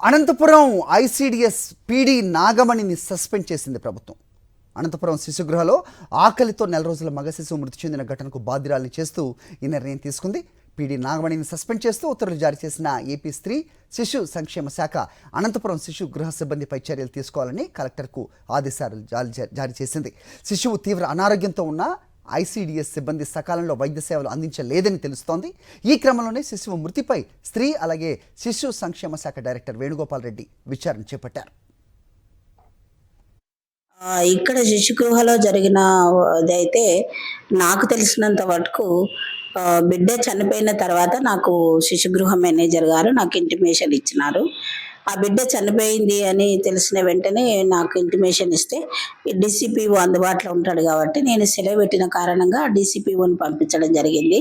Anantapuram ICDS PD నాగమణిని suspend చేసింది ప్రభుత్వం. అనంతపురం శిశుగృహలో ఆకలితో నెల రోజుల మగ శిశువు మృతి చెందిన ఘటనకు బాధ్యురాలిని చేస్తూ ఈ నిర్ణయం తీసుకుంది. పీడీ నాగమణిని సస్పెండ్ చేస్తూ ఉత్తర్వులు జారీ చేసిన ఏపీ స్త్రీ శిశు సంక్షేమ శాఖ అనంతపురం శిశు గృహ సిబ్బందిపై చర్యలు తీసుకోవాలని కలెక్టర్కు ఆదేశాలు జారీ చేసింది. శిశువు తీవ్ర అనారోగ్యంతో ఉన్న ఐసీడీఎస్ సిబ్బంది సకాలంలో వైద్య సేవలు అందించలేదని తెలుస్తోంది. ఈ క్రమంలోనే శిశువు మృతిపై స్త్రీ అలాగే శిశు సంక్షేమ శాఖ డైరెక్టర్ వేణుగోపాల్ రెడ్డి విచారణ చేపట్టారు. ఇక్కడ శిశుగృహలో జరిగిన అయితే నాకు తెలిసినంత వరకు బిడ్డ చనిపోయిన తర్వాత నాకు శిశుగృహ మేనేజర్ గారు నాకు ఇంటిమేషన్ ఇచ్చినారు. ఆ బిడ్డ చనిపోయింది అని తెలిసిన వెంటనే నాకు ఇంటిమేషన్ ఇస్తే డీసీపీఓ అందుబాటులో ఉంటాడు కాబట్టి నేను సెలవు పెట్టిన కారణంగా డీసీపీఓని పంపించడం జరిగింది.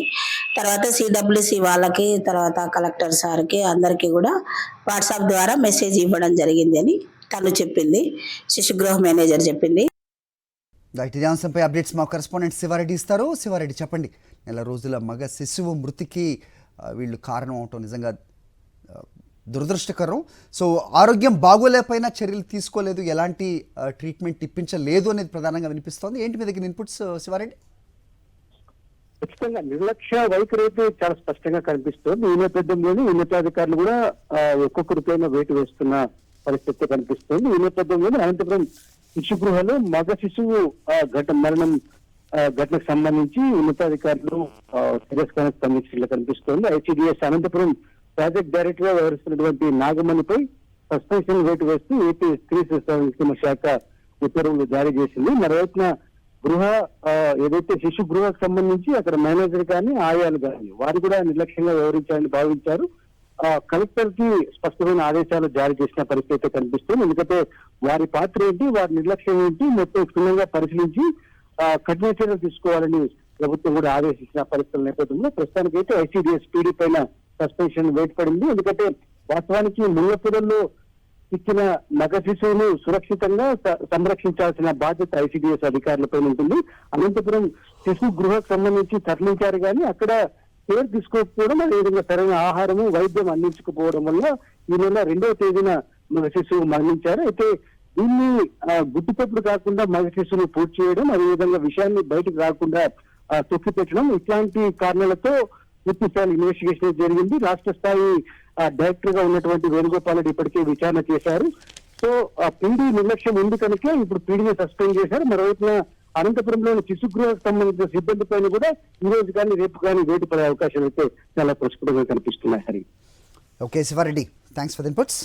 తర్వాత సిడబ్ల్యూసి వాళ్ళకి, తర్వాత కలెక్టర్ సార్కి అందరికీ కూడా వాట్సాప్ ద్వారా మెసేజ్ ఇవ్వడం జరిగింది అని తను చెప్పింది, శిశుగృహ మేనేజర్ చెప్పింది. ఇదే అంశంపై అప్డేట్స్ మా కరెస్పాండెంట్ శివారెడ్డి ఇస్తారు. శివారెడ్డి, చెప్పండి. నెల రోజుల మగ శిశువు మృతికి వీళ్ళు కారణం అవటం నిజంగా దురదృష్టకరం. సో ఆరోగ్యం బాగోలేకపోయినా చర్యలు తీసుకోలేదు, ఎలాంటి ట్రీట్మెంట్ ఇప్పించలేదు అనేది ప్రధానంగా వినిపిస్తోంది. ఏంటి మీ దగ్గర ఇన్పుట్స్ శివారెడ్డి? ఖచ్చితంగా నిర్లక్ష్య వైఖరి అయితే చాలా స్పష్టంగా కనిపిస్తోంది. ఈ నేపథ్యంలోనే ఉన్నతాధికారులు కూడా ఒక్కొక్కరిపైన వేటు వేస్తున్న పరిస్థితి కనిపిస్తోంది. ఈ నేపథ్యంలోనే అనంతపురం శిశుగృహలో మగ శిశువు మరణం ఘటనకు సంబంధించి ఉన్నతాధికారులు సీరియస్ గా స్పందించినట్లు కనిపిస్తోంది. ఐసీడీఎస్ అనంతపురం ప్రాజెక్ట్ డైరెక్టర్ గా వ్యవహరిస్తున్నటువంటి నాగమణిపై సస్పెన్షన్ వేటు వేస్తూ ఏపీ స్త్రీ సంక్షేమ శాఖ ఉత్తర్వులు జారీ చేసింది. మరోవైపున ఏదైతే శిశు గృహకు సంబంధించి అక్కడ మేనేజర్ కానీ ఆయాలు కానీ వారు కూడా నిర్లక్ష్యంగా వ్యవహరించాలని భావించారు. కలెక్టర్ కి స్పష్టమైన ఆదేశాలు జారీ చేసిన పరిస్థితి కనిపిస్తుంది. ఎందుకంటే వారి పాత్ర ఏంటి, వారి నిర్లక్ష్యం ఏంటి మొత్తం క్షుణ్ణంగా పరిశీలించి కఠిన చర్యలు తీసుకోవాలని ప్రభుత్వం కూడా ఆదేశించిన పరిస్థితుల నేపథ్యంలో ప్రస్తుతానికైతే ఐసీడీఎస్ పీడీ పైన సస్పెన్షన్ వేటు పడింది. ఎందుకంటే వాస్తవానికి ముళ్ళపురంలో ఇచ్చిన మగ శిశువును సురక్షితంగా సంరక్షించాల్సిన బాధ్యత ఐసీడీఎస్ అధికారులపై ఉంటుంది. అనంతపురం శిశు గృహకు సంబంధించి తరలించారు కానీ అక్కడ కేర్ తీసుకోకపోవడం, అదేవిధంగా సరైన ఆహారము వైద్యం అందించకపోవడం వల్ల ఈ నెల 2వ తేదీన మగ శిశువు మరణించారు. అయితే దీన్ని గుట్టుచప్పుడు కాకుండా మగ శిశువును పూర్తి చేయడం, అదేవిధంగా విషయాన్ని బయటకు రాకుండా తొక్కి పెట్టడం, ఇట్లాంటి కారణాలతో పూర్తి స్థాయి ఇన్వెస్టిగేషన్ జరిగింది. రాష్ట్ర స్థాయి డైరెక్టర్ గా ఉన్నటువంటి వేణుగోపాల్ రెడ్డి ఇప్పటికే విచారణ చేశారు. సో పీడీ నిర్లక్ష్యం ఉంది కనుక ఇప్పుడు పీడీని సస్పెండ్ చేశారు. మరోవైపున అనంతపురంలోని శిశుగృహకు సంబంధించిన సిబ్బంది పైన కూడా ఈ రోజు కానీ రేపు కానీ వేటు పడే అవకాశాలు అయితే చాలా ప్రస్ఫుటంగా కనిపిస్తున్నాయి. Hari. Okay Sivareddy, thanks for the inputs.